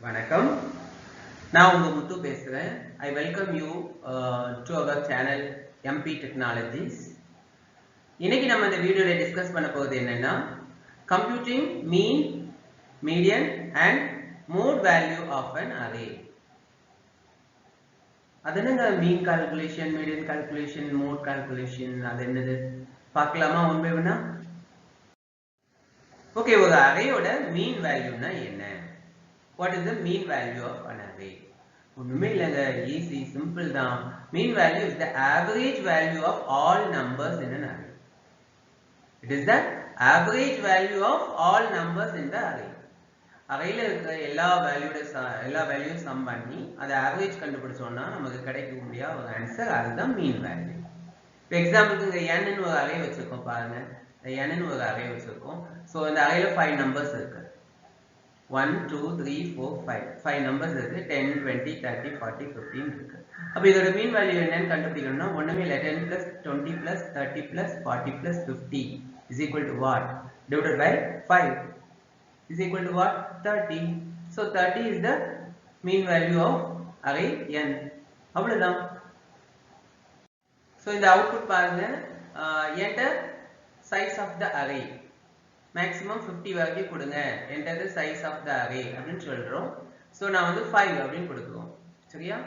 வணக்கம். நான் உங்க முத்து பேசுறேன். I welcome you to our channel MP Technologies. இன்னைக்கு நம்ம இந்த வீடியோல டிஸ்கஸ் பண்ண போறது என்னன்னா computing mean, median and mode value of an array. அதனங்க mean calculation, median calculation, mode calculation அது என்னது பார்க்கலாமா ஒன் பை ஒன்னா? ஓகே, ஒரு அரேயோட mean வேல்யூனா என்ன? What is the mean value of an array? ஒண்ணுமே இல்லங்க, easy, simple தான். Mean value is the average value of all numbers in an array. It is the average value of all numbers in the array. அரேல இருக்கிற எல்லா value some பண்ணி அதை average கண்டுபிடிச்சோம்னா நமக்கு கிடைக்கக்கூடிய ஒரு ஆன்சர் அதுதான் மீன் வேல்யூ. இப்போ எக்ஸாம்பிளுக்கு இங்க n ன்னு ஒரு அரே வச்சிருக்கோம் பாருங்க. இந்த n ன்னு ஒரு அரே வச்சிருக்கோம். ஸோ இந்த அரேல 5 நம்பர்ஸ் இருக்கு. 1 2 3 4 5 நம்பர்ஸ் இருக்கு. 10 20 30 40 15 இருக்கு. அப்ப இதோட மீன் வேல்யூ என்னன்னு கண்டுபிடிக்கணும்னா ஒண்ணுமே இல்ல, 10 plus 20 plus 30 plus 40 plus 50 is equal to what? Divided by 5 is equal to what? 30. So 30 is the mean value of array n. அவ்வளவுதான். So இந்த அவுட்புட் பாருங்க, enter size of the array maximum 50 வரைக்கும் கொடுங்க, enter the size of the array அப்படின்னு சொல்றோம். So நான் வந்து 5 அப்படின்னு கொடுக்கிறோம். சரியா?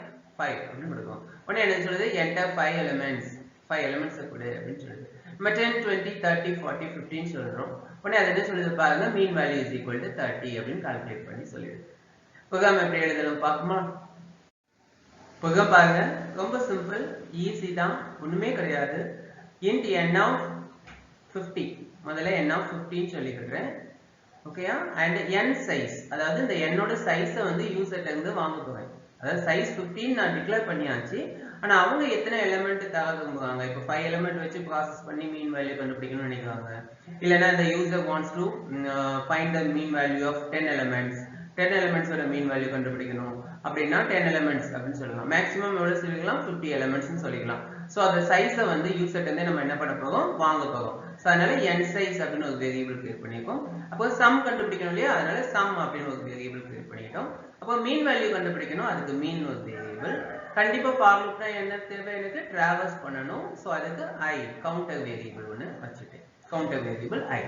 5 அப்படின்னு கொடுக்கிறோம். உடனே என்ன சொல்லுது? enter 5 elements கொடு அப்படின்னு சொல்லுது. நம்ம 10 20 30 40 15 சொல்றோம். உடனே அது என்ன சொல்லுது பாருங்க, mean value is equal to 30 அப்படின்னு கால்குலேட் பண்ணி சொல்லிடுது. ப்ரோக்ராம் எப்படி எழுதலாம் பார்ப்போமா? ப்ரோக்ராம் பாருங்க, ரொம்ப சிம்பிள், ஈஸி தான், ஒண்ணுமே கிடையாது. int n of 50, முதல்ல n of 15 சொல்லிக்கிறேன். ஓகேயா? and n size, அதாவது இந்த n ஓட சைஸை வந்து யூசர்ட்ட இருந்து வாங்க போறேன். அதாவது சைஸ் 15 நான் டிக்ளேர் பண்ணியாச்சு. ஆனா அவங்க எத்தனை எலிமெண்ட் தரதுங்க? இப்போ 5 எலிமெண்ட் வச்சு ப்ராசஸ் பண்ணி மீன் வேல்யூ கண்டுபிடிக்கணும்னு நினைக்கிறாங்க. இல்லனா the user wants to find the mean value of 10 elements. 10 elements ஓட மீன் வேல்யூ கண்டுபிடிக்கணும் அப்படினா 10 elements அப்படினு சொல்லலாம். மேக்ஸिमम எவ்வளவு சொல்லிக்கலாம்? 50 elements னு சொல்லிக்கலாம். சோ அந்த சைஸை வந்து யூசர்ட்ட இருந்து நம்ம என்ன பண்ண போறோம்? வாங்க போறோம். சோ அதனால n size அப்படினு ஒரு வேரியபிள் கிரியேட் பண்ணிருக்கோம். அப்போ சம் கண்டுபிடிக்கணும் இல்லையா? அதனால சம் அப்படினு ஒரு வேரியபிள் கிரியேட் பண்ணிட்டோம். அப்போ மீன் வேல்யூ கண்டுபிடிக்கணும், அதுக்கு மீன் ஒரு வேரியபிள். கண்டிப்பா ஃபார் லூப்னா என்ன தேவை? எனக்கு டிராவர்ஸ் பண்ணனும். சோ அதுக்கு i கவுண்டர் வேரியபிள் ஒன்னு வச்சிட்டேன். Counter variable i.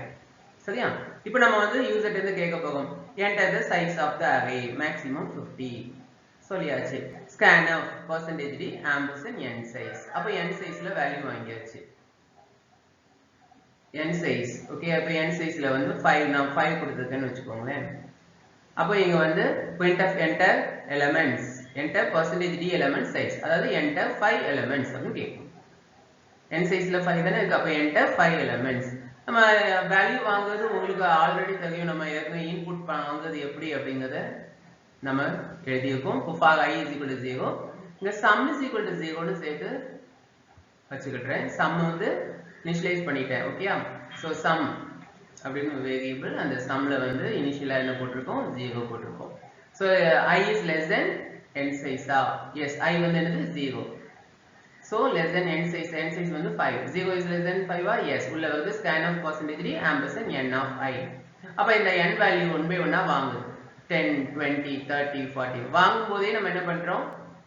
சரியா? இப்போ நம்ம வந்து யூசர்ட்ட இருந்து கேட்க போறோம், enter the size of the array maximum 50 சொல்லியாச்சு. scanf %d ampersand n size. அப்ப n sizeல வேல்யூ வாங்கியாச்சு. n size okay. அப்ப n sizeல வந்து 5 நான் 5 கொடுத்திருக்கேன்னு வெச்சுக்கோங்களேன். அப்ப இங்க வந்து printf enter elements, enter %d element size, அதாவது enter 5 elements அப்படி கேக்கும். n sizeல 5 தானே இருக்கு. அப்ப enter 5 elements. நம்ம வேல்யூ வாங்குறது உங்களுக்கு ஆல்ரெடி தெரியும். நம்ம ஏற்கனவே இன்புட் வாங்குறது எப்படி அப்படிங்கறத நம்ம எழுதியிருக்கோம். for I is equal to 0, இங்க sum is equal to 0 னு சேர்த்து வச்சுக்கிட்டேன். sum வந்து இனிஷியலைஸ் பண்ணிட்டேன். ஓகேயா? சோ sum அப்படினு வேரியபிள், அந்த sumல வந்து இனிஷியலா என்ன போட்டுருக்கோம்? 0 போட்டுருக்கோம். So I is less than n size. yes, I வந்து என்னது? 0. so less than n size வந்து 5. 0 is less than 5 yes. உள்ள வந்து scanf %d ampersand n of I. அப்ப இந்த n வேல்யூ ஒன் பை ஒன்னா வாங்குது. 10 20 30 40 வாங்கும் போதே நம்ம என்ன பண்றோம்?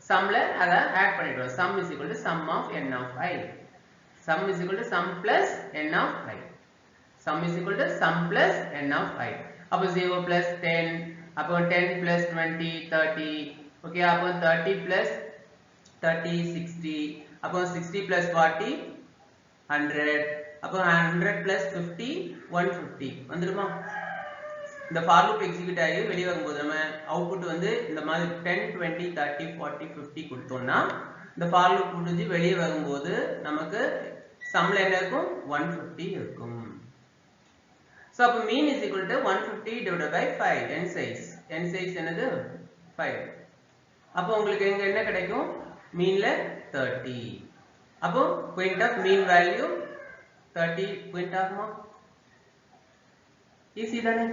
சம்ல அத ஆட் பண்ணிடுறோம். sum is equal to sum of n of I. sum is equal to sum plus n of I. sum is equal to sum plus n of I. அப்ப 0 plus 10, அப்ப 10 plus 20 30, ஓகே. அப்ப 30 plus 30 60, அப்ப 60 plus 40 100, அப்ப 100 plus 50 150 வந்துருமா? இந்த for loop execute ஆகி வெளிய வரும்போது நம்ம அவுட்புட் வந்து இந்த மாதிரி 10 20 30 40 50 கொடுத்தோம்னா இந்த ஃபார் லூப் முடிஞ்சு வெளிய வரும்போது நமக்கு சம்ல என்ன இருக்கும்? 150 இருக்கும். சோ அப்ப மீன் is equal to 150 divided by 5. n size என்னது? 5. அப்ப உங்களுக்கு எங்க என்ன கிடைக்கும்? மீன்ல 30. அப்போ point of mean value 30 point ஆகுமா? ஈஸி தானே?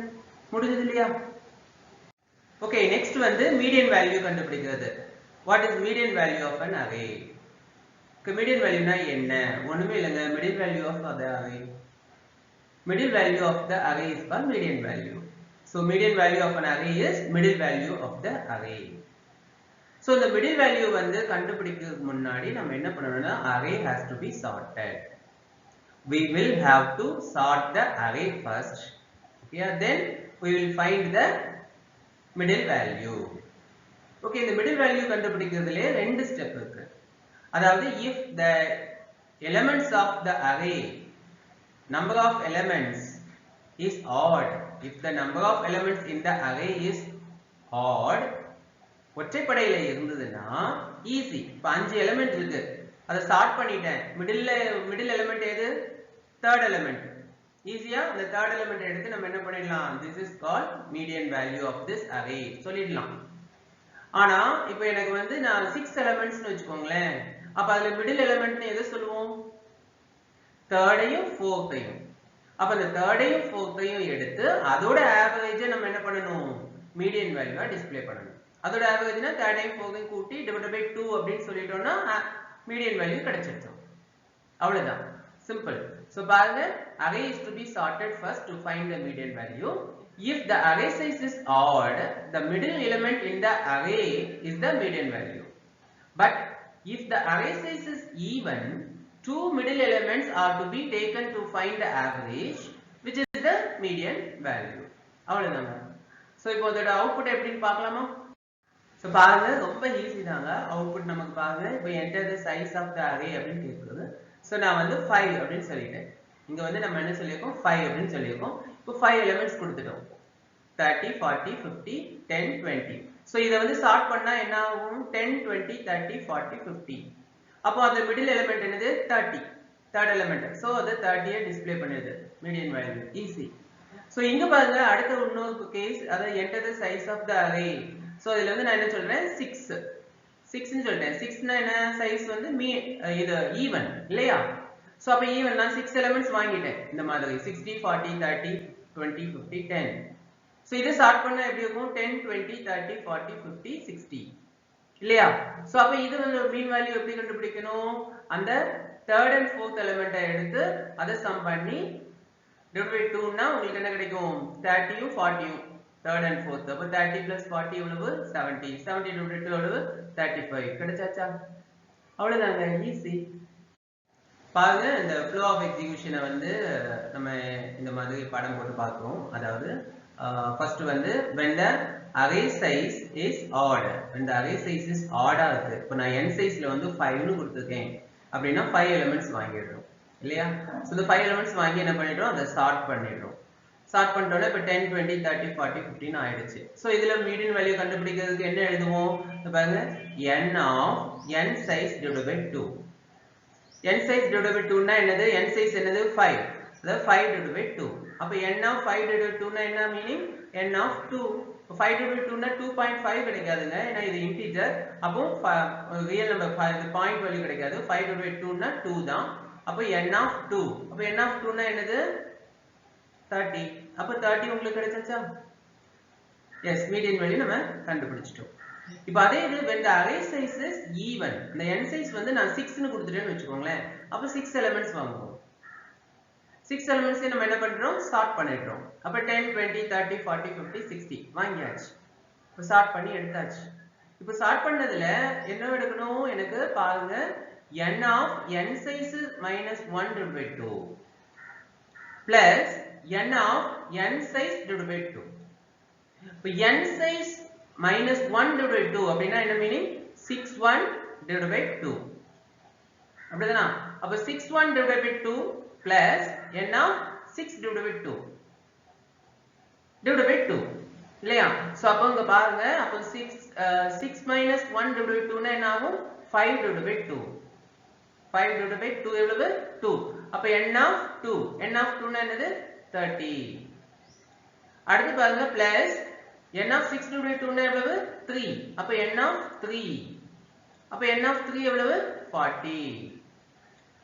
முடிஞ்சது இல்லையா? ஓகே, நெக்ஸ்ட் வந்து மீடியன் வேல்யூ கண்டுபிடிக்கிறது. What is median value of an array? Median வேல்யூனா என்ன? ஒண்ணுமே இல்லங்க, median value of the array. Middle value of the array is called median value. So median value of an array is middle value of the array. So the middle value வந்து கண்டுபிடிக்கிறதுக்கு முன்னாடி நம்ம என்ன பண்ணணும்னா array has to be sorted. We will have to sort the array first. Okay, then we will find the middle value. Okay, இந்த middle value கண்டுபிடிக்கிறதுல ரெண்டு step இருக்கு. அதாவது if the elements of the array number of elements is odd, if the number of elements in the array is odd, ஒற்றைப்படையில இருந்ததுன்னா easy. இப்போ 5 element இருக்கு, அதை sort பண்ணிட்டேன். Middle element எது? Third element. ஈஸியா அந்த தேர்ட் எலிமெண்ட் எடுத்து நம்ம என்ன பண்ணிடலாம், this is called median value of this array சொல்லிடலாம். ஆனா இப்போ எனக்கு வந்து நான் 6 எலிமெண்ட்ஸ்னு வச்சுக்கோங்களேன். அப்ப அதுல மிடில் எலிமெண்ட்னு எதை சொல்லுவோம்? தேர்டையும் ஃபோர்த்தையும். அப்ப அந்த தேர்டையும் ஃபோர்த்தையும் எடுத்து அதோட ஆவரேஜை நம்ம என்ன பண்ணணும், மீடியன் வேல்யூவா டிஸ்ப்ளே பண்ணணும். அதோட ஆவரேஜ்னா தேர்டையும் ஃபோர்த்தையும் கூட்டி டிவைடட் பை 2 அப்படின்னு சொல்லிட்டோம்னா மீடியன் வேல்யூ கிடைச்சிடும். அவ்வளவுதான், சிம்பிள். So பாருங்க, array is to be sorted first to find the median value. If the array size is odd, the middle element in the array is the median value. But if the array size is even, two middle elements are to be taken to find the average, which is the median value. அவ்வளவுதாங்க. So இப்போ அதோட output எப்படின்னு பார்க்கலாமா? So பாருங்க, ரொம்ப easy தாங்க. Output நமக்கு பாருங்க, இப்போ enter the size of the array அப்படின்னு கேக்குது. So நான் வந்து 5 அப்படின்னு சொல்லிட்டேன். இங்க வந்து நம்ம என்ன சொல்லிருக்கோம், 5 அப்படின்னு சொல்லிருக்கோம். இப்போ 5 எலிமெண்ட்ஸ் கொடுத்துட்டோம். 30 40 50 10 20. So இத வந்து சார்ட் பண்ணா என்ன ஆகும், 10 20 30 40 50. அப்போ அந்த மிடில் எலிமெண்ட் என்னது, 30, தேர்ட் எலிமெண்ட். சோ அது 30 ஐ டிஸ்ப்ளே பண்ணுது, மீடியன் வேல்யூ. ஈஸி. சோ இங்க பாருங்க, அடுத்த இன்னொரு கேஸ், அத enter the size of the array. So இதுல வந்து நான் என்ன சொல்றேன், 6 ன்னு சொல்றேன். 6 னா என்ன, சைஸ் வந்து இது ஈவன் இல்லையா? சோ அப்ப ஈவன் நான் 6 எலிமெண்ட்ஸ் வாங்கிட்டேன். இந்த மாதிரி 60 40 30 20 50 10. சோ இத சார்ட் பண்ணா எப்படி இருக்கும், 10 20 30 40 50 60 இல்லையா? சோ அப்ப இது வந்து மீன் வேல்யூ எப்படி கண்டுபிடிக்கணும், அந்த தேர்ட் அண்ட் ஃபோர்த் எலிமெண்ட்டை எடுத்து அதை சம் பண்ணி டிவைட் பை 2 னா உங்களுக்கு என்ன கிடைக்கும், 30 யும் 40 யும் தேர்ட் அண்ட் ஃபோர்த். அப்ப 30 plus 40 எவ்வளவு, 70. 70 divided by 2 எவ்வளவு, 35. கிடைச்சாச்சா? அவ்வளவுதாங்க, ஈஸி. பாருங்க, இந்த flow of execution வந்து நம்ம இந்த மாதிரி படம் போட்டு பார்க்கிறோம். அதாவது first வந்து when the array size is odd, when the array size is odd இருக்கு. இப்போ நான் n sizeல வந்து 5 னு கொடுத்திருக்கேன் அப்படினா 5 எலிமெண்ட்ஸ் வாங்கிடுறோம் இல்லையா? சோ இந்த 5 எலிமெண்ட்ஸ் வாங்கி என்ன பண்ணிடுறோம், அதை சார்ட் பண்ணிடுறோம். சார்ட் பண்ணிட்டோம்னா இப்போ 10 20 30 40 50 னு ஆயிடுச்சு. சோ இதுல மீடியன் வேல்யூ கண்டுபிடிக்கிறதுக்கு என்ன எழுதுவோம், பாருங்க, n of n size divided by 2. n size divided by 2 னா என்னது, n size என்னது 5. அதாவது 5 divided by 2. அப்ப n of 5 divided by 2 னா என்ன meaning, n of 2. 5 divided by 2 னா 2.5 கிடைக்காதுங்க, ஏன்னா இது இன்டிஜர். அப்போ ரியல் நம்பர், இது பாயிண்ட் வேல்யூ கிடைக்காது. 5 divided by 2 னா 2 தான். அப்ப n of 2. அப்ப n of 2 னா என்னது, 30. அப்ப 30 உங்களுக்கு கிடைச்சாச்சா? எஸ், மீடியன் வேல்யூ நம்ம கண்டுபிடிச்சிட்டோம். இப்போ அதே இது when the array size is even, இந்த n size வந்து நான் 6 னு கொடுத்துட்டேன்னு வெச்சுக்கோங்களேன். அப்ப 6 எலிமெண்ட்ஸ் வாங்குவோம். 6 எலிமெண்ட்ஸ் நம்ம என்ன பண்றோம், சார்ட் பண்ணிடுறோம். அப்ப 10 20 30 40 50 60 வாங்கியாச்சு. இப்போ சார்ட் பண்ணி எடுத்தாச்சு. இப்போ சார்ட் பண்ணதுல என்ன எடுக்கணும், எனக்கு பாருங்க, n of n size minus 1 divided by 2 plus n of n size divided by 2. இப்போ n size minus 1 divided by 2 அப்படினா என்ன மீனிங், 61 divided by 2. அப்படிதானா? அப்ப 61 divided by 2 plus n of 6 divided by 2 divided by 2 இல்லையா? So அப்ப இங்க பாருங்க, அப்ப 6 minus 1 divided by 2 னா என்ன ஆகும், 5 divided by 2. 5 divided by 2 எவ்வளவு, 2. அப்ப n of 2, n of 2 னா என்னது, 30. அடுத்து பாருங்க, plus n of 6 divided by 2 னா எவ்வளவு, 3. அப்ப n of 3. அப்ப n of 3 எவ்வளவு, 40.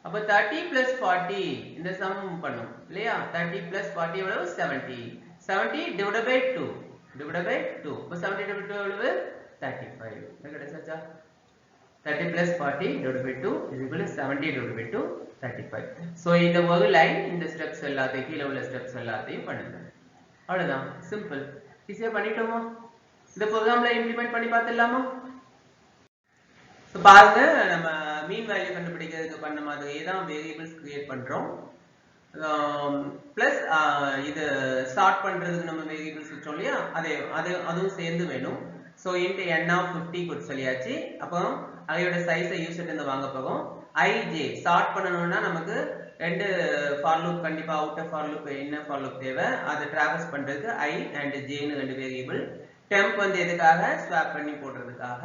அப்ப 30 plus 40 இந்த சம் பண்ணும் இல்லையா? 30 plus 40 எவ்வளவு, 70. 70 divided by 2 divided by 2. அப்ப 70 divided by 2 எவ்வளவு, 35. என்ன கிடைச்சா? 30 plus 40 divided by 2 is equal to 70 divided by 2 35. So இந்த ஒரு லைன், இந்த ஸ்டெப்ஸ் எல்லாத்தையும், கீழ உள்ள ஸ்டெப்ஸ் எல்லாத்தையும் பண்ணுங்க. அவ்வளவுதான், சிம்பிள். ஈஸியா பண்ணிட்டோமா? இந்த ப்ரோக்ராம்ல இம்ப்ளிமெண்ட் பண்ணி பார்த்துடலாமா? பாருங்க, நம்ம மீன் வேல்யூ கண்டுபிடிக்கிறதுக்கு பண்ண மாதிரியே தான் வேரியபிள்ஸ் கிரியேட் பண்றோம். பிளஸ் இது ஸ்டார்ட் பண்றதுக்கு நம்ம வேரியபிள்ஸ் வச்சோம் இல்லையா, அதுவும் சேர்ந்து வேணும். ஸோ இன்ட் n of 50 கொடுத்து சொல்லியாச்சு. அப்போ அதையோட சைஸை யூசர் இருந்து வாங்க போகும். ij ஸ்டார்ட் பண்ணணும்னா நமக்கு ரெண்டு ஃபார் லூப் கண்டிப்பா outer for loop inner for loop தேவை. அதை டிராவர்ஸ் பண்றதுக்கு i and j ன்னு ரெண்டு வேரியபிள். டெம்ப் வந்து எதுக்காக? ஸ்வாப் பண்ணி போடுறதுக்காக.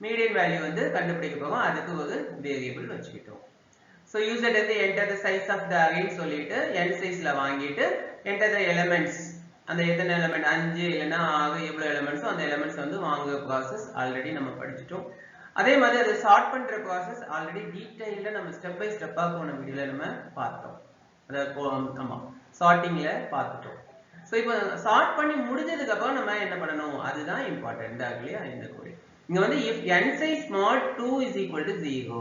மீடியன் வேல்யூ வந்து கண்டுபிடிக்க போகும், அதுக்கு ஒரு வேரியபிள் வச்சுக்கிட்டோம். ஸோ யூசர் வந்து enter the size of the அரேன்னு சொல்லிட்டு n சைஸ்ல வாங்கிட்டு என்டர் த எலிமெண்ட்ஸ், அந்த எத்தனை எலிமெண்ட் 5 இல்லைன்னா 6 எவ்வளவு எலிமெண்ட்ஸோ அந்த எலிமெண்ட்ஸ் வந்து வாங்குற ப்ராசஸ் ஆல்ரெடி நம்ம படிச்சுட்டோம். அதே மாதிரி அதை சார்ட் பண்ற ப்ராசஸ் ஆல்ரெடி டீடைல்ல நம்ம ஸ்டெப் பை ஸ்டெப்பா போன வீடியோல நம்ம பார்த்தோம். அதாவது ஆமா சார்ட்டிங்ல பார்த்துட்டோம். ஸோ இப்போ சார்ட் பண்ணி முடிஞ்சதுக்கு அப்புறம் நம்ம என்ன பண்ணணும், அதுதான் இம்பார்ட்டன்ட் இல்லையா இந்த கோட். இங்க வந்து if n size mod 2 is equal to 0,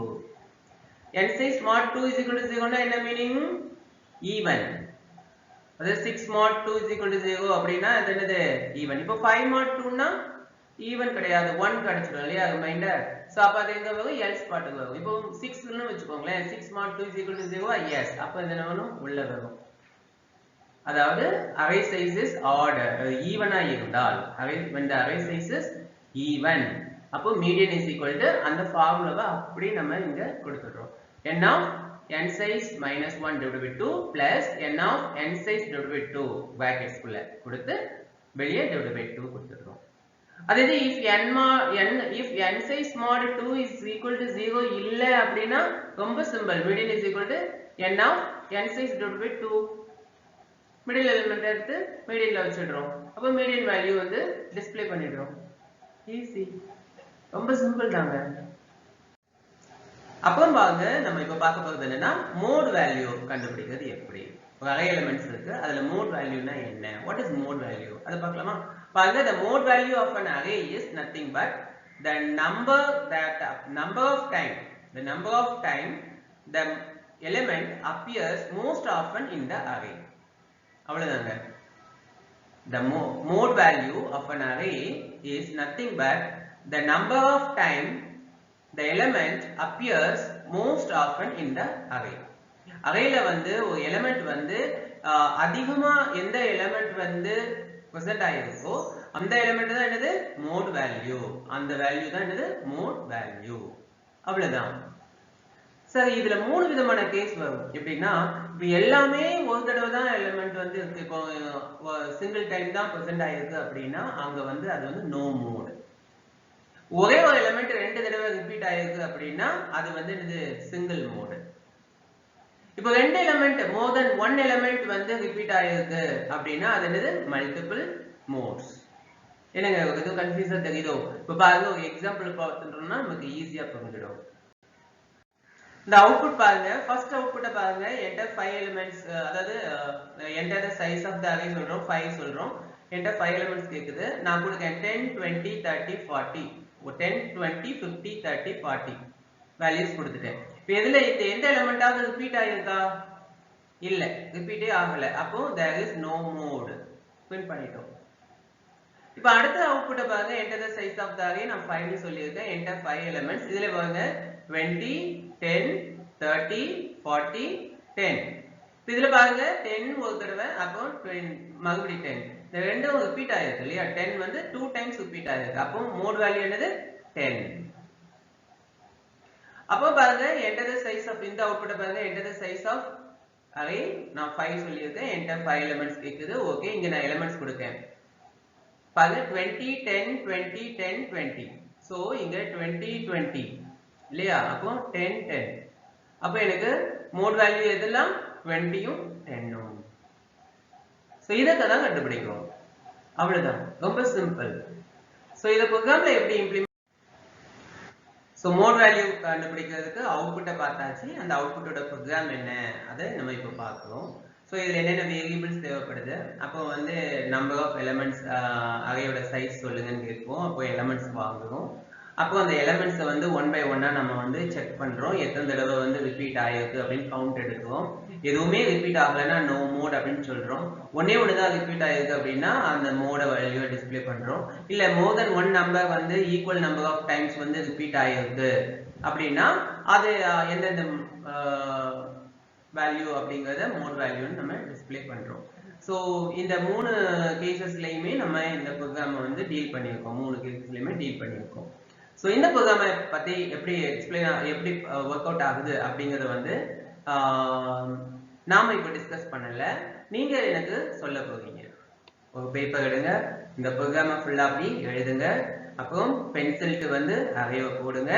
n size mod 2 is equal to 0 னா என்ன மீனிங்? ஈவன். அதாவது 6 mod 2 is equal to 0 அப்படின்னா அது என்னது? ஈவன். இப்போ 5 mod 2 னா ஈவன் கிடையாது, 1 கிடைச்சிடும் இல்லையா ரிமைண்டர். சோ அப்ப அது எங்க வரும்? எல்ஸ் பார்ட்டுக்கு வரும். இப்போ 6 ன்னு வெச்சுக்கோங்களேன், 6 mod 2 is equal to 0 yes, அப்ப இது என்ன வரும்? உள்ள வரும். அதாவது array size is odd, ஈவனா இருந்தால் when the array size is even, அப்போ median is equal to அந்த ஃபார்முலாவை அப்படி நம்ம இங்க கொடுத்துறோம். n of n size minus 1 divided by 2 plus n of n size divided by 2 brackets குள்ள கொடுத்து வெளியே divided by 2 கொடுத்துறோம். அதே if n size mod 2 is equal to 0 இல்ல அப்படினா ரொம்ப simple, median is equal to n of n size divided by 2, middle element எடுத்து மீடியன்ல வச்சிடுறோம். அப்ப மீடியன் வேல்யூ வந்து டிஸ்ப்ளே பண்ணிடுறோம். ஈஸி, ரொம்ப சிம்பிள் தாங்க. அப்புறம் பாருங்க, நம்ம இப்ப பார்க்க போறது என்னன்னா மோட் வேல்யூ கண்டுபிடிக்கிறது எப்படி. ஒரு அரே எலிமெண்ட்ஸ் இருக்கு, அதுல மோட் வேல்யூனா என்ன, வாட் இஸ் மோட் வேல்யூ, அத பார்க்கலாமா? பாருங்க, the mode value of an array is nothing but the number of time the element appears most often in the array. அவ்வளவுதாங்க. The mode value of an array is nothing but the number of time the element appears most often in the array. அரேல வந்து ஒரு element வந்து அதிகமா எந்த element வந்து present ஆயிருக்கோ அந்த element தான் என்னது? Mode value. அந்த வேல்யூ தான் என்னது? Mode value. அவ்வளவுதான். சரி, இதுல மூணு விதமான கேஸ் வரும். எப்படின்னா, இப்ப எல்லாமே ஒரு தடவை தான் எலிமெண்ட் வந்து இருக்கு, இப்போ சிங்கிள் டைம் தான் present ஆயிருக்கு அப்படின்னா அங்க வந்து அது வந்து நோ மோட். ஒரே ஒரு எலிமெண்ட் ரெண்டு தடவை ரிப்பீட் ஆயிருக்கு அப்படின்னா அது வந்து என்னது? Single mode. இப்போ ரெண்டு element more than one element வந்து ரிப்பீட் ஆயிருக்கு அப்படின்னா அது என்னது? Multiple modes. என்னங்க இது கன்ஃபியூஸா தெரியுதோ? இப்போ பாருங்க, ஒரு எக்ஸாம்பிள் பார்த்துட்டோம்னா நமக்கு ஈஸியா புரிஞ்சிடும். இந்த அவுட்புட் பாருங்க, ஃபர்ஸ்ட் அவுட்புட்டை பாருங்க, என்டர் 5 எலிமெண்ட்ஸ், அதாவது enter the size of the array சொல்றோம், 5 சொல்றோம், என்டர் 5 எலிமெண்ட்ஸ் கேக்குது. நான் கொடுக்கேன் 10 20 30 40, 10 20 50 30 40 வேல்யூஸ் கொடுத்துட்டேன். இப்போ இதுல இந்த எந்த எலிமெண்டாவது ரிப்பீட் ஆயிருக்கா? இல்ல, ரிப்பீட்டே ஆகல. அப்போ there is no mode. Print பண்ணிட்டோம். இப்போ அடுத்த அவுட்புட்டை பாருங்க, enter the size of the array, நான் 5 னு சொல்லியிருக்கேன், enter 5 elements. இதுல பாருங்க 20 10 30 40 10. இதுல பாருங்க 10 ஒரு தடவை, அப்போ மறுபடியும் 10. இந்த ரெண்டும் ரிப்பீட் ஆயிருக்கு இல்லையா? 10 வந்து 2 டைம்ஸ் ரிப்பீட் ஆயிருக்கு. அப்போ மோட் வேல்யூ என்னது? 10. அப்போ பாருங்க, enter the size of, இந்த அவுட்புட்டை பாருங்க, enter the size of array, நான் 5 சொல்லியிருக்கேன், enter 5 elements கேக்குது. ஓகே, இங்க நான் எலிமெண்ட்ஸ் கொடுக்கேன். பாருங்க 20 10 20 10 20. சோ இங்க 20 20 இல்லையா? அப்போ 10 10. அப்போ எனக்கு மோட் வேல்யூ எதெல்லாம்? 20யும் 10ம். சோ இத தான் கண்டுபிடிக்கிறோம். அவ்வளவுதான், ரொம்ப சிம்பிள். சோ இத ப்ரோக்ராம்ல எப்படி இம்ப்ளிமெண்ட், சோ மோட் வேல்யூ கண்டுபிடிக்கிறதுக்கு அவுட்புட்டை பார்த்தாச்சு. அந்த அவுட்புட்டோட ப்ரோக்ராம் என்ன அதை நம்ம இப்போ பார்க்கிறோம். ஸோ இதில் என்னென்ன வேரியபிள்ஸ் தேவைப்படுது, அப்போ வந்து நம்பர் ஆஃப் எலிமெண்ட்ஸ், அரேயோட சைஸ் சொல்லுங்கன்னு கேட்போம். அப்போ எலிமெண்ட்ஸ் வாங்குவோம். அப்போ அந்த எலிமெண்ட்ஸை வந்து ஒன் பை ஒன்னா நம்ம வந்து செக் பண்றோம், எத்தனை தடவை வந்து ரிப்பீட் ஆயிருக்கு அப்படின்னு கவுண்ட் எடுக்கிறோம். எதுவுமே ரிப்பீட் ஆகலைன்னா நோ மோட் அப்படின்னு சொல்றோம். ஒன்னே ஒண்ணுதான் ரிப்பீட் ஆயிருக்கு அப்படின்னா அந்த மோட வேல்யூ டிஸ்ப்ளே பண்றோம். இல்ல மோர் தென் ஒன் நம்பர் வந்து ஈக்குவல் நம்பர் ஆஃப் டைம்ஸ் வந்து ரிப்பீட் ஆயிருக்கு அப்படின்னா அது எந்தெந்த வேல்யூ அப்படிங்கறத மோட் வேல்யூன்னு நம்ம டிஸ்ப்ளே பண்றோம். ஸோ இந்த 3 கேசஸ்லயுமே நம்ம இந்த ப்ரோக்ராமை வந்து டீல் பண்ணியிருக்கோம். 3 கேசஸ்லயுமே டீல் பண்ணியிருக்கோம். ஸோ இந்த ப்ரோக்ராமை பத்தி எப்படி எப்படி ஒர்க் அவுட் ஆகுது அப்படிங்கறத வந்து நாம இப்ப டிஸ்கஸ் பண்ணல. நீங்க எனக்கு சொல்ல போறீங்க. ஒரு பேப்பர் எடுங்க, இந்த ப்ரோக்ராமை ஃபுல்லா அப்படி எழுதுங்க. அப்புறம் பென்சிலுக்கு வந்து அரேவை போடுங்க.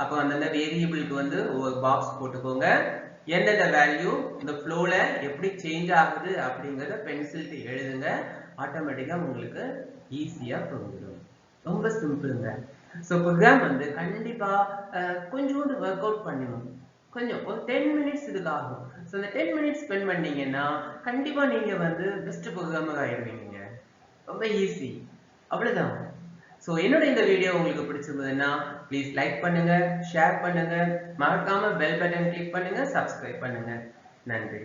அப்போ அந்தந்த வேரியபிளுக்கு வந்து ஒரு பாக்ஸ் போட்டுக்கோங்க. எந்தெந்த வேல்யூ இந்த ஃப்ளோல எப்படி சேஞ்ச் ஆகுது அப்படிங்கறத பென்சிலுக்கு எழுதுங்க. ஆட்டோமேட்டிக்கா உங்களுக்கு ஈஸியா புரிஞ்சிடும். ரொம்ப சிம்பிளுங்க. ஸோ ப்ரோக்ராம் வந்து கண்டிப்பா கொஞ்சோண்டு ஒர்க் அவுட் பண்ணணும். கொஞ்சம் ஒரு 10 மினிட்ஸ் இதுக்கு ஆகும். ஸோ இந்த 10 மினிட்ஸ் ஸ்பெண்ட் பண்ணீங்கன்னா கண்டிப்பா நீங்க வந்து பெஸ்ட் ப்ரோக்ராமர் ஆயிடுவீங்க. ரொம்ப ஈஸி, அவ்வளவுதான். ஸோ என்னோட இந்த வீடியோ உங்களுக்கு பிடிச்சிருந்ததுன்னா ப்ளீஸ் லைக் பண்ணுங்க, ஷேர் பண்ணுங்க, மறக்காம பெல் பட்டன் கிளிக் பண்ணுங்க, சப்ஸ்கிரைப் பண்ணுங்க. நன்றி.